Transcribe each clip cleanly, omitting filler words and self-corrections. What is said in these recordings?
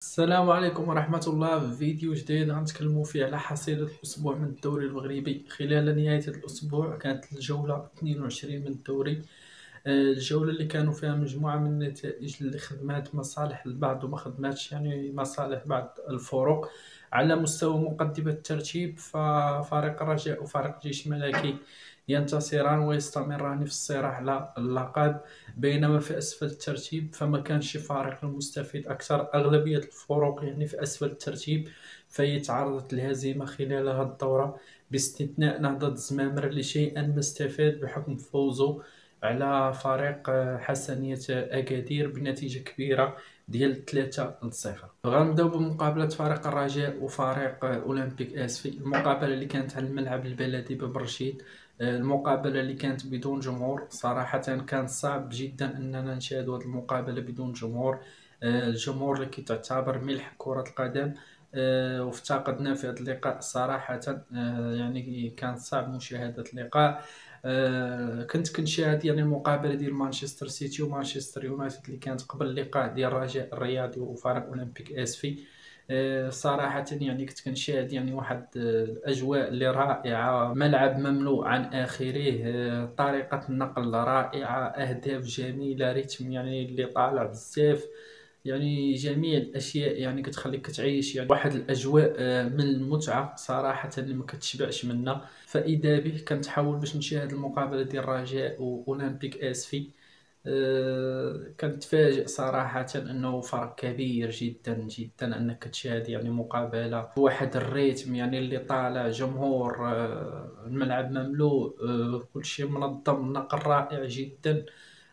السلام عليكم ورحمة الله. في فيديو جديد غنتكلموا فيه على حصيلة الأسبوع من الدوري المغربي. خلال نهاية الأسبوع كانت الجولة 22 من الدوري. الجولة اللي كانوا فيها مجموعة من النتائج اللي خدمات مصالح البعض وما خدماتش، يعني مصالح بعض الفرق. على مستوى مقدمة الترتيب ففريق الرجاء وفريق الجيش الملكي ينتصران ويستمران في الصراع على اللقب، بينما في أسفل الترتيب فما كانش فارق المستفيد أكثر. أغلبية الفرق يعني في أسفل الترتيب فهي تعرضت للهزيمة خلال هذه الدورة، باستثناء نهضة الزمامرة اللي شيئا ما استفاد بحكم فوزه على فريق حسنية أكادير بنتيجة كبيرة ديال 3-0. غنبداو بمقابلة فريق الرجاء وفريق أولمبيك آسفي، المقابلة اللي كانت على الملعب البلدي باب الرشيد. المقابلة اللي كانت بدون جمهور صراحة كان صعب جدا أننا نشاهد هذه المقابلة بدون جمهور. الجمهور اللي كتعتبر ملح كرة القدم، وافتقدنا في هذا اللقاء صراحة. يعني كان صعب مشاهدة اللقاء. كنت كنشاهد يعني المقابلة ديال مانشستر سيتي ومانشستر يونايتد اللي كانت قبل اللقاء ديال الرجاء الرياضي وفريق أولمبيك آسفي. صراحة يعني كنت كنشاهد يعني واحد الأجواء اللي رائعة، ملعب مملوء عن آخره، طريقة النقل رائعة، أهداف جميلة، ريتم يعني اللي طالع بزاف. يعني جميع الاشياء يعني كتخليك كتعيش يعني واحد الاجواء من المتعه صراحه اللي ما كتشبعش منها. فاذا به كنتحاول باش نشاهد المقابله ديال الرجاء واولمبيك اسفي. كنتفاجئ صراحة أنه فرق كبير جدا جدا أنك تشاهد يعني مقابلة بواحد الريتم يعني اللي طالع، جمهور، الملعب مملوء، كل شيء منظم، النقل رائع جدا،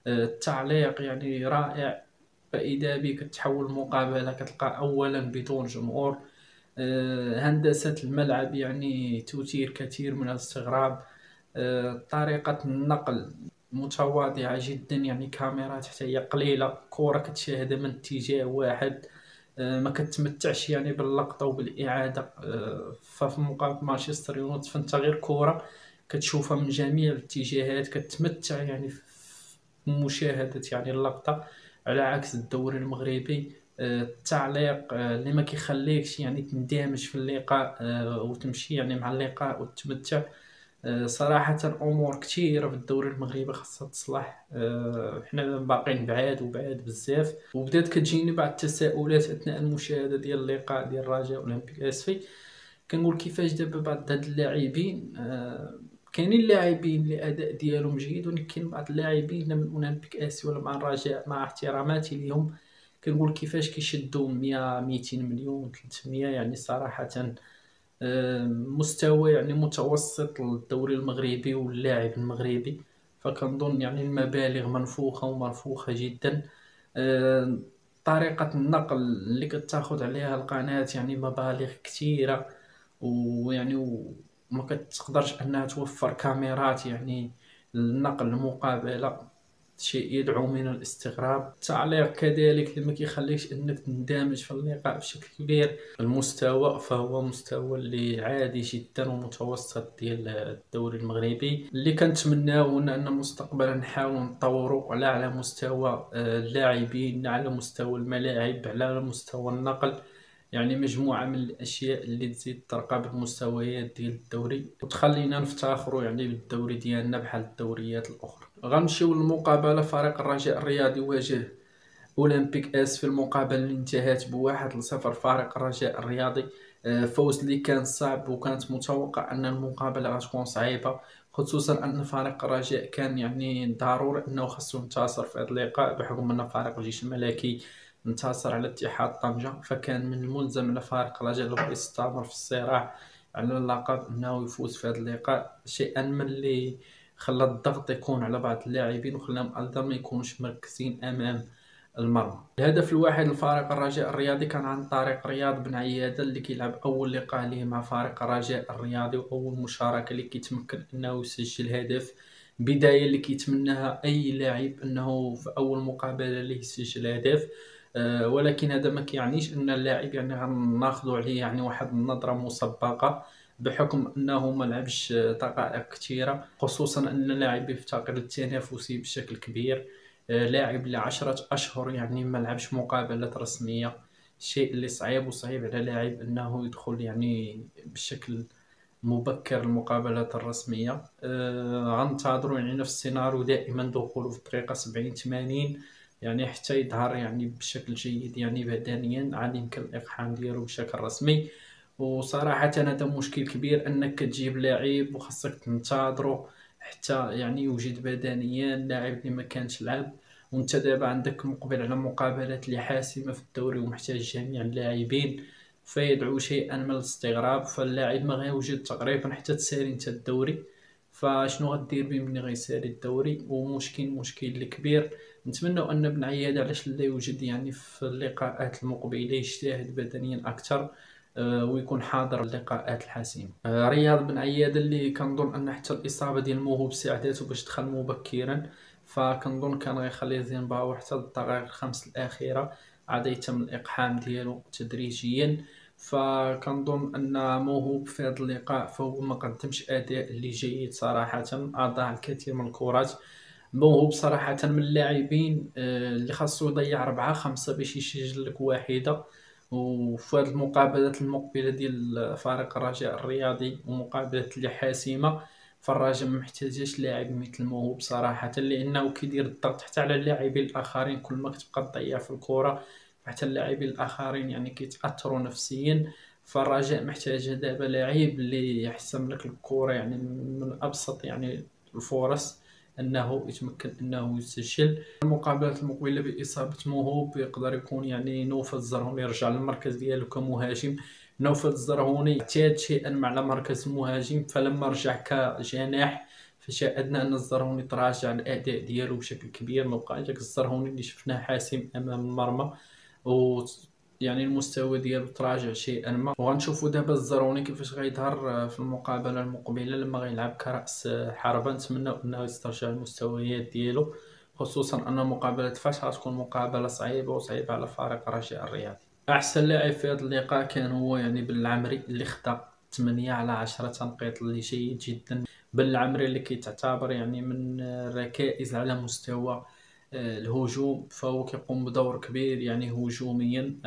التعليق يعني رائع. فإذا بك تحول المقابلة كتلقى أولا بدون جمهور، هندسة الملعب يعني تثير كثير من الاستغراب، طريقة النقل متواضعة جدا، يعني كاميرات حتى هي قليلة، كرة كتشاهدها من اتجاه واحد، ما كتمتعش يعني باللقطة وبالإعادة. ففي مقابل مانشستر يونايتد فانت غير كرة كتشوفها من جميع الاتجاهات، كتمتع يعني في مشاهدة يعني اللقطة، على عكس الدوري المغربي. التعليق اللي ما كيخليكش يعني تندمج في اللقاء، وتمشي يعني مع اللقاء وتتمتع. صراحة أمور كثيرة في الدوري المغربي خاصها تصلح. حنا باقيين بعاد وبعاد بزاف، وبدات كتجيني بعض التساؤلات أثناء المشاهدة ديال اللقاء ديال الرجاء أولمبيك آسفي. كنقول كيفاش دابا بعض هاد اللاعبين، كاينين لاعبين اللي الاداء ديالهم جيد، ولكن كاين بعض اللاعبين من اولمبيك اسيا ولا مع الرجاء مع احتراماتي ليهم كنقول كيفاش كيشدوا 100 200 مليون 300، يعني صراحة مستوى يعني متوسط للدوري المغربي واللاعب المغربي. فكنظن يعني المبالغ منفوخة ومرفوخة جدا. آه، طريقة النقل اللي كتاخد عليها القناة يعني مبالغ كثيرة، ويعني وما كتقدرش انها توفر كاميرات يعني لنقل المقابلة، شيء يدعو من الاستغراب. التعليق كذلك اللي ما كيخليكش انك تندمج في اللقاء بشكل كبير. المستوى فهو مستوى اللي عادي جدا ومتوسط ديال الدوري المغربي. اللي كنتمناو هنا ان مستقبلا نحاول نطوروا على مستوى اللاعبين، لا على مستوى الملاعب، على مستوى النقل، يعني مجموعة من الأشياء اللي تزيد ترقى بالمستويات ديال الدوري وتخلينا نفتخروا يعني بالدوري ديالنا بحال الدوريات الأخرى. غنمشيو للمقابلة. فريق الرجاء الرياضي واجه أولمبيك آس في المقابلة اللي انتهت ب1-0. فريق الرجاء الرياضي، فوز اللي كان صعب، وكانت متوقع أن المقابلة غتكون صعيبة، خصوصا أن فريق الرجاء كان يعني ضروري أنه خاصو ينتصر في هذا اللقاء بحكم أن فريق الجيش الملكي انتصر على اتحاد طنجة. فكان من الملزم على فريق الرجاء لو بغى يستمر في الصراع على اللقب أنه يفوز في هذا اللقاء، شيئا ما اللي خلى الضغط يكون على بعض اللاعبين وخلاهم أيضا ما يكونوش مركزين أمام المرمى. الهدف الواحد لفريق الرجاء الرياضي كان عن طريق رياض بن عيادة اللي كيلعب أول لقاء ليه مع فريق الرجاء الرياضي وأول مشاركة اللي كيتمكن أنه يسجل هدف، بداية اللي كيتمناها أي لاعب أنه في أول مقابلة ليه يسجل هدف. ولكن هذا ما كيعنيش أن اللاعب يعني غناخذوا عليه يعني واحد النظرة مسبقة بحكم أنه ما لعبش دقائق كثيرة، خصوصا أن اللاعب يفتقر التنافسي بشكل كبير. لاعب ل10 أشهر يعني ما لعبش مقابلات رسمية، الشيء اللي صعيب وصعيب على لاعب أنه يدخل يعني بشكل مبكر المقابلات الرسمية. غنتظروا يعني نفس السيناريو دائما دخوله في الدقيقة 70 80 يعني حتى يظهر يعني بشكل جيد يعني بدنيا، عاد يمكن الإقحام ديالو بشكل رسمي. وصراحة هذا مشكل كبير أنك كتجيب لاعب وخاصك تنتظرو حتى يعني يوجد بدنيا، اللاعب اللي ما كانش لعب، وانت دابا عندك مقبل على مقابلات اللي حاسمة في الدوري ومحتاج جميع اللاعبين، فيدعو شيئا من الاستغراب. فاللاعب ما غيوجد تقريبا حتى تسالي انت الدوري، فشنو غدير به ملي غيسالي الدوري؟ مشكل اللي كبير. نتمنى ان بن عياد علاش لا يوجد يعني في اللقاءات المقبله يجتهد بدنيا اكثر، ويكون حاضر اللقاءات الحاسمه. رياض بن عياد اللي كنظن ان حتى الاصابه ديال موهوب ساعدته باش دخل مبكرا، فكنظن كان غيخلي زيمباو حتى الدقائق الخمس الاخيره، عاد يتم الاقحام ديالو تدريجيا. فكنظن ان موهوب في هذا اللقاء فهو ما قدمش اداء اللي جيد صراحه، اضاع الكثير من الكرات. موهوب صراحه من اللاعبين اللي خاصو يضيع 4 5 باش يسجل لك واحده. وفي هذه المقابلات المقبله ديال فريق الرجاء الرياضي ومقابلات اللي حاسمه، فالرجاء ما محتاجاش لاعب مثل موهوب صراحه، لانه كيدير الضغط حتى على اللاعبين الاخرين. كل ما كتبقى تضيع في الكره حتى اللاعبين الاخرين يعني كيتاثروا نفسيا. فالرجاء محتاج دابا لاعب اللي يحسم لك الكره يعني من ابسط يعني الفرص انه يتمكن انه يسجل. المقابلات المقبله باصابه موهوب يقدر يكون يعني نوفل الزرهوني يرجع للمركز ديالو كمهاجم. نوفل الزرهوني اعتاد شيئا ما على مركز المهاجم، فلما رجع كجناح فشاهدنا ان الزرهوني تراجع الاداء ديالو بشكل كبير، ما بقاش داك الزرهوني اللي شفناه حاسم امام المرمى، و يعني المستوى ديالو تراجع شيئا ما. وغنشوفوا دابا الزروني كيفاش غيظهر في المقابله المقبله لما غيلعب كرأس حربة. نتمنى انه يسترجع المستويات ديالو، خصوصا ان مقابله فاش غتكون مقابله صعيبه وصعيبه على فريق الرجاء الرياضي. احسن لاعب في هذا اللقاء كان هو يعني بالعمري اللي خدا 8 على 10 تنقيط اللي جيد جدا. بالعمري اللي كيتعتبر يعني من الركائز على مستوى الهجوم، فهو كيقوم بدور كبير يعني هجوميا،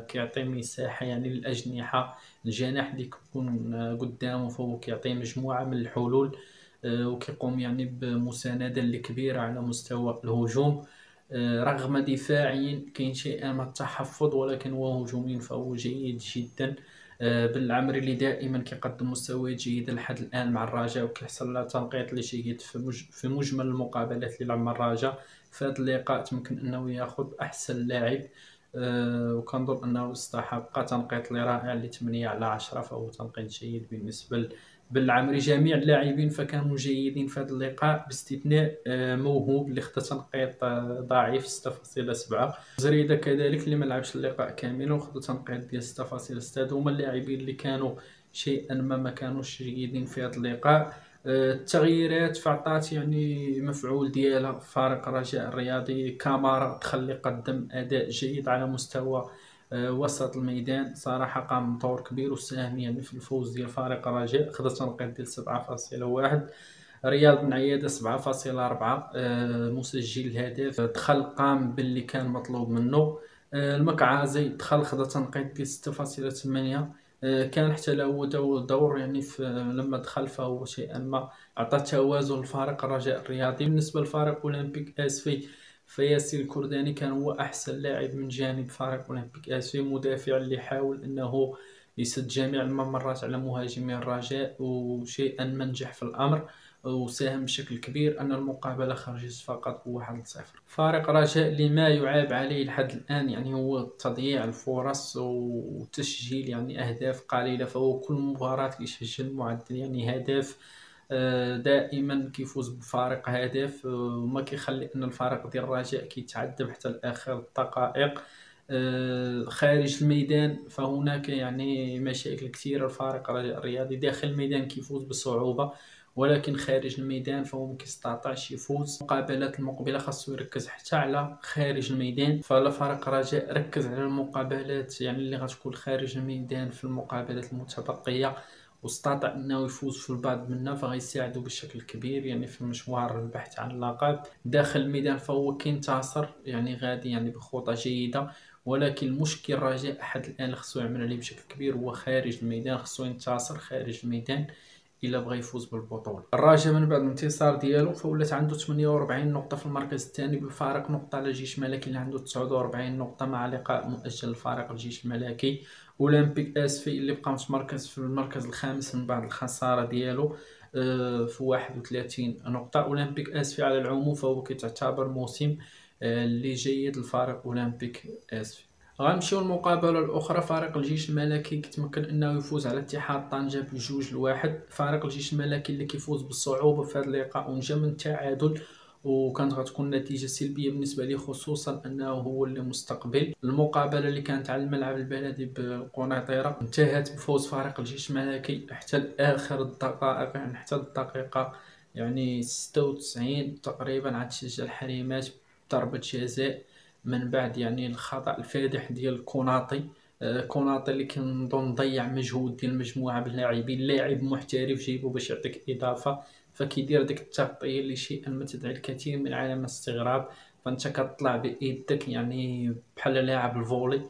كيعطي مساحة يعني للأجنحة. الجناح اللي كيكون قدامه فهو كيعطي مجموعة من الحلول، وكيقوم يعني بمساندة اللي كبيرة على مستوى الهجوم. رغم دفاعيا كاين شيء من التحفظ، ولكن هو هجوميا فهو جيد جدا. بالعمري اللي دائما كيقدم مستويات جيدة لحد الآن مع الرجاء، وكيحصل على تنقيط اللي جيد في مجمل المقابلات اللي لعب مع الرجاء. في هذا اللقاء تمكن انه ياخذ احسن لاعب، وكنظن انه استحق تنقيط اللي رائع ل 8 على 10، فهو تنقيط جيد بالنسبه بالعمري. جميع اللاعبين فكانوا جيدين في هذا اللقاء باستثناء موهوب اللي خدا تنقيط ضعيف 6.7. زريدة كذلك اللي ما لعبش اللقاء كامل وخدا تنقيط ديال 6.6. هما اللاعبين اللي كانوا شيئا ما كانوش جيدين في هذا اللقاء. التغييرات فعطات يعني مفعول ديالها. فارق الرجاء الرياضي كامارا دخل قدم أداء جيد على مستوى وسط الميدان، صراحة قام بدور كبير وساهم يعني في الفوز ديال فريق الرجاء، خدا تنقيط ديال 7.1. رياض بن عيادة 7.4، مسجل الهدف دخل قام باللي كان مطلوب منه. المكعازي دخل خدا تنقيط ديال 6.8، كان حتى له دور يعني في لما دخل، فهو شيئا ما عطى توازن لفريق الرجاء الرياضي. بالنسبة لفريق أولمبيك أسفي فياسر الكرداني كان هو أحسن لاعب من جانب فريق أولمبيك أسفي، مدافع اللي حاول أنه يسد جميع الممرات على مهاجمي الرجاء، وشيئا ما نجح في الأمر، وساهم بشكل كبير أن المقابلة خرجت فقط 1-0. فريق رجاء لما يعاب عليه لحد الآن يعني هو تضييع الفرص وتسجيل يعني أهداف قليلة، فهو كل مباراة يسجل معدل يعني هدف، دائما كيفوز بفارق هدف، وما كيخلي ان الفريق ديال الرجاء كيتعذب حتى لاخر الدقائق. خارج الميدان فهناك يعني مشاكل كثيره. الفريق الرياضي داخل الميدان كيفوز بصعوبه، ولكن خارج الميدان فهو ما كيستطيعش يفوز. المقابلات المقبله خاصو يركز حتى على خارج الميدان، فلا فريق رجاء ركز على المقابلات يعني اللي غتكون خارج الميدان في المقابلات المتبقيه، واستطاع انه يفوز في البعض منها، فغيساعدو بشكل كبير يعني في مشوار البحث عن اللقب. داخل الميدان فهو كينتصر يعني غادي يعني بخطى جيده، ولكن المشكل الرجاء أحد الآن اللي خصو يعمل عليه بشكل كبير هو خارج الميدان، خصو ينتصر خارج الميدان إلا بغى يفوز بالبطولة. الرجاء من بعد الانتصار ديالو فولات عنده 48 نقطة في المركز الثاني بفارق نقطة على الجيش الملكي اللي عنده 49 نقطة مع لقاء مؤجل لفريق الجيش الملكي. أولمبيك آسفي اللي بقى في المركز الخامس من بعد الخسارة ديالو في 31 نقطة. أولمبيك آسفي على العموم فهو كيتعتبر موسم اللي جيد لفريق أولمبيك آسفي. غنمشيو للمقابلة الأخرى. فريق الجيش الملكي كيتمكن أنه يفوز على اتحاد طنجة ب2-1. فريق الجيش الملكي اللي كيفوز بالصعوبة في هذا اللقاء ونجا من تعادل، وكانت غتكون نتيجة سلبية بالنسبة ليه، خصوصا أنه هو اللي مستقبل. المقابلة اللي كانت على الملعب البلدي بقنيطرة انتهت بفوز فريق الجيش الملكي حتى لآخر الدقائق، يعني حتى الدقيقة يعني 96 تقريبا عاد تسجل حريمات ضربة جزاء من بعد يعني الخطأ الفادح ديال كوناطي. كوناطي اللي كنظن ضيع مجهود ديال مجموعة باللاعبين، لاعب محترف جيبو باش يعطيك إضافة فكيدير ديك التغطية اللي شيئا ما تدعي الكثير من علامة الاستغراب. فانت كتطلع بيدك يعني بحال لاعب الفولي،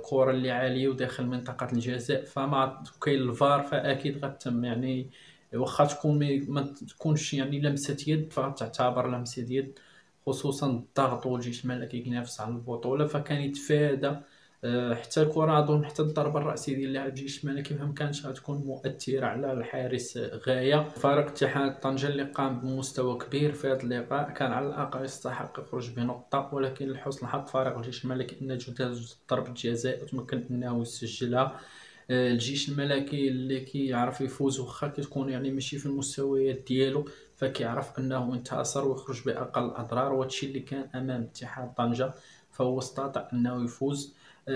كرة اللي عالية وداخل منطقة الجزاء، فما كاين الفار فأكيد غتم يعني واخا تكون ما تكونش يعني لمسة يد فغتعتبر لمسة يد، خصوصا الضغط والجيش الملكي كينافس على البطولة فكان يتفادى. حتى الكرة أظن حتى الضربة الرأسية ديال لاعب الجيش الملكي مكانتش غتكون مؤثرة على الحارس غاية. فريق اتحاد طنجة اللي قام بمستوى كبير في هذا اللقاء كان على الأقل يستحق يخرج بنقطة، ولكن لحسن الحظ فريق الجيش الملكي نجز ضربة جزاء وتمكن أنه يسجلها. الجيش الملكي اللي كيعرف يفوز واخا كتكون يعني ماشي في المستويات ديالو فكيعرف انه انتصر ويخرج باقل الاضرار، وهادشي اللي كان امام اتحاد طنجة فهو استطاع انه يفوز.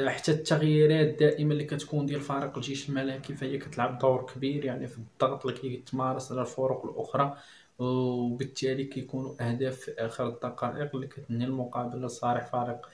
حتى التغييرات دائما اللي كتكون ديال فريق الجيش الملكي فهي كتلعب دور كبير يعني في الضغط اللي كيتمارس على الفرق الاخرى، وبالتالي كيكونوا اهداف في اخر الدقائق اللي كتنهي المقابله لصالح فريق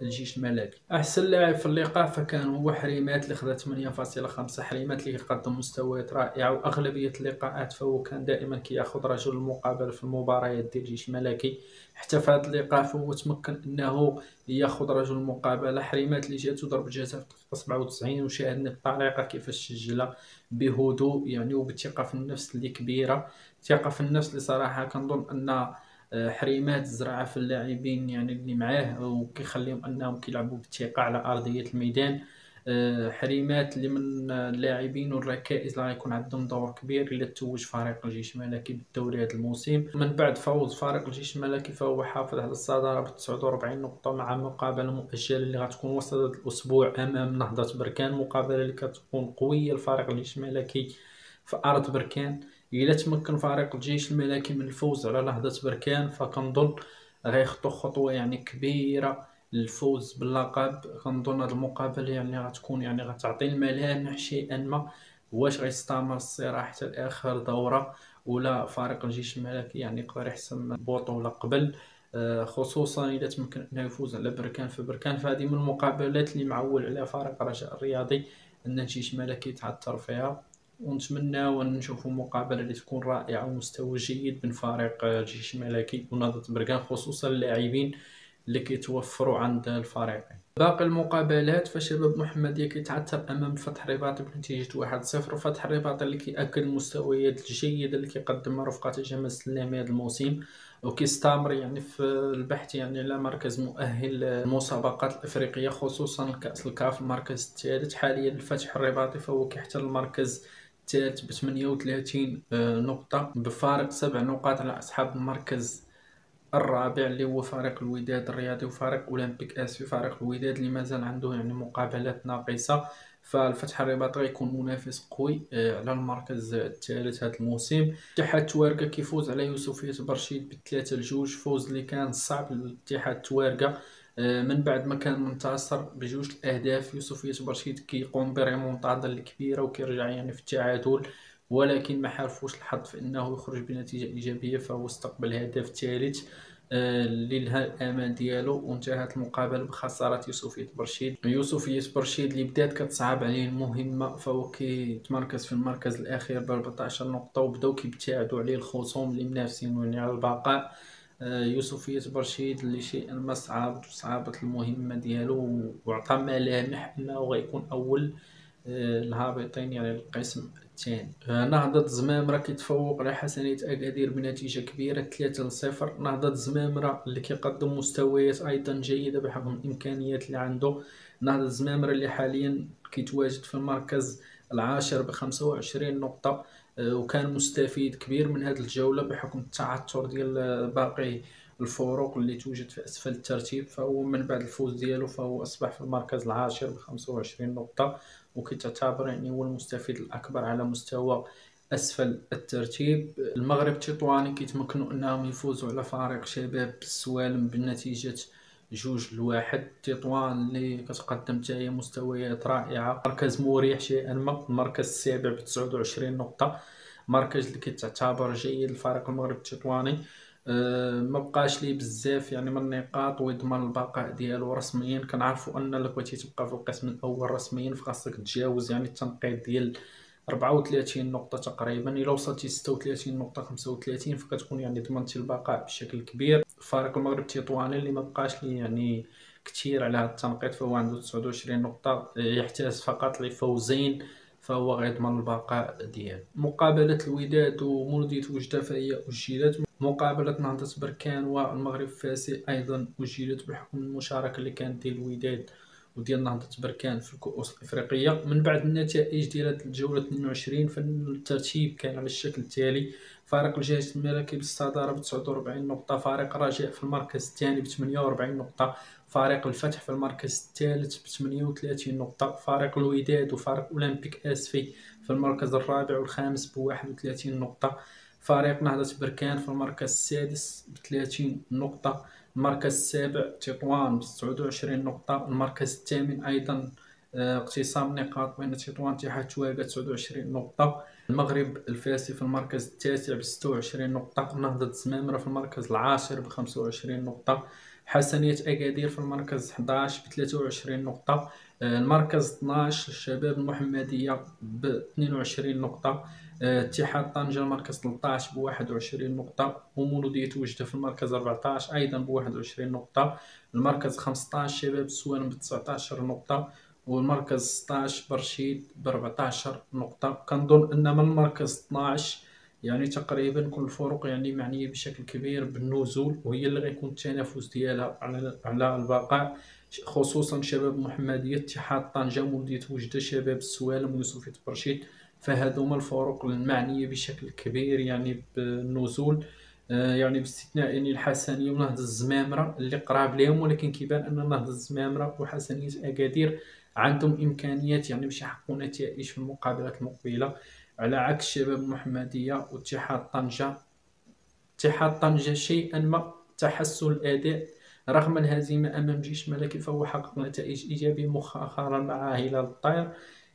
الجيش الملكي. احسن لاعب في اللقاء فكان هو حريمات اللي خدا 8.5. حريمات اللي كيقدم مستويات رائعه، واغلبيه اللقاءات فهو كان دائما كياخذ رجل المقابله في المباريات ديال الجيش الملكي. حتى في هذا اللقاء فهو تمكن انه ياخذ رجل المقابله. حريمات اللي جاتو ضربه جزاء في الدقيقه 97 وشاهدنا الطريقه كيفاش سجلها بهدوء يعني وبثقه في النفس اللي كبيره. ثقه في النفس اللي صراحه كنظن ان حريمات زرعها في اللاعبين يعني اللي معاه وكيخليهم انهم كيلعبوا بثقه على ارضيه الميدان. حريمات اللي من اللاعبين والركائز اللي غيكون عندهم دور كبير الا توج فريق الجيش الملكي بالدوري هذا الموسم. من بعد فوز فريق الجيش الملكي فهو حافظ على الصداره ب 49 نقطه مع مقابله مؤجله اللي غتكون وسط الاسبوع امام نهضه بركان، مقابله اللي كتكون قويه لفريق الجيش الملكي في ارض بركان. إلا تمكن فريق الجيش الملكي من الفوز على نهضة بركان فكنظن غيخطو خطوة يعني كبيرة للفوز باللقب. كنظن هاد المقابلة يعني غتكون يعني غتعطي الملامح شيئا ما واش غيستمر الصراع حتى لآخر دورة ولا فريق الجيش الملكي يعني يقدر يحسم البطولة قبل، خصوصا إذا تمكن أنه يفوز على بركان في بركان. فهذه من المقابلات اللي معول عليها فريق الرجاء الرياضي أن الجيش الملكي يتعثر فيها، ونتمنى ونشوفوا مقابلة اللي تكون رائعة ومستوى جيد بين فريق الجيش الملكي ونهضة بركان، خصوصا اللاعبين اللي كيتوفروا عند الفريقين. باقي المقابلات فشباب محمدية كيتعثر امام فتح الرباط بنتيجة 1-0. فتح الرباط اللي كيأكد المستويات الجيدة اللي كيقدمها رفقة جمال السلامي هذا الموسم، وكيستمر يعني في البحث يعني على مركز مؤهل المسابقات الافريقيه خصوصا كأس الكاف. المركز الثالث حاليا الفتح الرباطي فهو كيحتل المركز الثالث ب 38 نقطة بفارق 7 نقاط على أصحاب المركز الرابع اللي هو فريق الوداد الرياضي وفريق أولمبيك آسفي. فريق الوداد اللي مازال عنده يعني مقابلات ناقصة، فالفتح الرباط غيكون منافس قوي على المركز الثالث هذا الموسم. اتحاد توارقة كيفوز على يوسفية برشيد ب3-2، فوز اللي كان صعب لاتحاد توارقة من بعد ما كان منتصر بجوج الأهداف. يوسفية برشيد كيقوم بريمونتادا الكبيرة وكيرجع يعني في التعادل، ولكن ما حالفوش الحظ في انه يخرج بنتيجه ايجابيه فهو استقبل الهدف الثالث اللي لها الامان ديالو، وانتهت المقابله بخساره يوسفية برشيد. يوسفية برشيد اللي بدات كتصعب عليه المهمه فهو كيتمركز في المركز الاخير ب 14 نقطه، وبداو كيبتعدوا عليه الخصوم اللي منافسين يعني على البقاء. يوسفية برشيد اللي شيئا ما صعبت المهمة ديالو وعطى ملامح أنه غيكون أول الهابطين يعني القسم الثاني. نهضة زمامرة كيتفوق على حسنية أكادير بنتيجة كبيرة 3-0. نهضة زمامرة اللي كيقدم مستويات أيضا جيدة بحكم الإمكانيات اللي عنده. نهضة زمامرة اللي حاليا كيتواجد في المركز العاشر ب25 نقطة، وكان مستفيد كبير من هذه الجولة بحكم التعثر ديال باقي الفروق اللي توجد في أسفل الترتيب. فهو من بعد الفوز ديالو فهو أصبح في المركز العاشر ب25 نقطة، وكتعتبر يعني هو المستفيد الأكبر على مستوى أسفل الترتيب. المغرب التطواني كيتمكنوا أنهم يفوزوا على فريق شباب السوالم بنتيجة 2-1. تطوان اللي كتقدم حتى هي مستويات رائعة، مركز مريح شيئا ما، المركز السابع ب29 نقطة، مركز اللي كتعتبر جيد لفريق المغرب التطواني. ما بقاش ليه بزاف يعني من النقاط ويضمن البقاء ديالو رسميا. كنعرفوا ان الا بغيتي تبقى في القسم الاول رسميا فخاصك تجاوز يعني التنقيط ديال 34 نقطة تقريبا. الا وصلتي 36 نقطة 35 فكتكون يعني ضمنتي البقاء بشكل كبير. فريق المغرب التطواني اللي ما بقاش ليه يعني كثير على هذا التنقيط فهو عنده 29 نقطة، يحتاج فقط لفوزين فهو غيضمن البقاء ديالو. مقابلة الوداد ومولودية وجدة فهي أجلت. مقابلة نهضة بركان والمغرب فاسي أيضا أجلت بحكم المشاركة اللي كانت ديال الوداد وديال نهضة بركان في الكؤوس الإفريقية. من بعد النتائج ديال الجولة 22 فالترتيب كان على الشكل التالي: فريق الجيش الملكي بالصدارة ب49 نقطة، فريق الرجاء في المركز الثاني ب48 نقطة، فريق الفتح في المركز الثالث ب38 نقطة، فريق الوداد وفريق أولمبيك آسفي في المركز الرابع والخامس ب31 نقطة، فريق نهضة بركان في المركز السادس ب30 نقطة، المركز السابع تطوان ب29 نقطة، المركز الثامن أيضا اقتسام نقاط بين تطوان اتحاد تواقع 29 نقطة، المغرب الفاسي في المركز التاسع ب26 نقطة، نهضة زمامرة في المركز العاشر ب25 نقطة، حسنية أكادير في المركز 11 ب23 نقطة، المركز 12 الشباب المحمدية ب22 نقطة، اتحاد طنجة المركز 13 ب21 نقطة، ومولودية وجدة في المركز 14 أيضا ب21 نقطة، المركز 15 شباب السوالم ب19 نقطة، والمركز 16 برشيد ب14 نقطة. كنظن أن من المركز 12 يعني تقريبا كل الفرق يعني معنية بشكل كبير بالنزول، وهي اللي غيكون التنافس ديالها على البقاء، خصوصا شباب محمدية، اتحاد طنجة، مولودية وجدة، شباب السوالم، ويوسفية برشيد. فهذوما الفرق المعنية بشكل كبير يعني بالنزول، يعني باستثناء يعني الحسنية ونهضة الزمامرة اللي قراب ليهم، ولكن كيبان أن نهضة الزمامرة وحسنية أكادير عندهم إمكانيات يعني باش يحققوا نتائج في المقابلات المقبلة، على عكس شباب المحمدية واتحاد طنجة. اتحاد طنجة شيئا ما تحسن الأداء رغم الهزيمة أمام جيش ملكي فهو حقق نتائج إيجابية مؤخرا مع هلال الطير.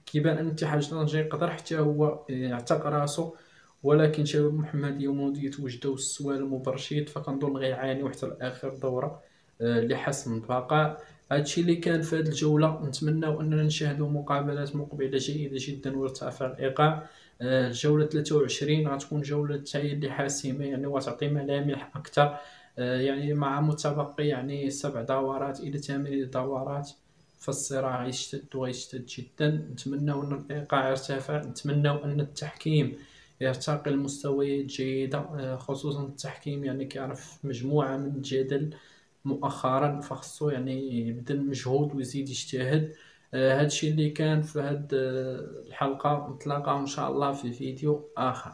كيبان أن اتحاد طنجة يقدر حتى هو يعتق راسو، ولكن شباب محمدية ومولودية وجدة والسوالم وبرشيد فكنظن غيعانيو حتى لآخر دورة لحسم البقاء. هادشي اللي كان في هذه الجولة، نتمناو أننا نشاهدوا مقابلات مقبلة جيدة جدا ويرتفع الإيقاع. الجولة 23 غتكون جولة هي اللي حاسمة يعني وتعطي ملامح أكثر، يعني مع متبقي يعني 7 دورات إلى 8 دورات فالصراع يشتد ويشتد جدا. نتمناو أن الإيقاع يرتفع، نتمناو أن التحكيم يرتقي لمستويات جيدة، خصوصا التحكيم يعني كيعرف مجموعة من الجدل مؤخرا فخصو يعني يبذل مجهود ويزيد يجتهد. هادشي اللي كان في هاد الحلقة، نتلاقاو إن شاء الله في فيديو آخر.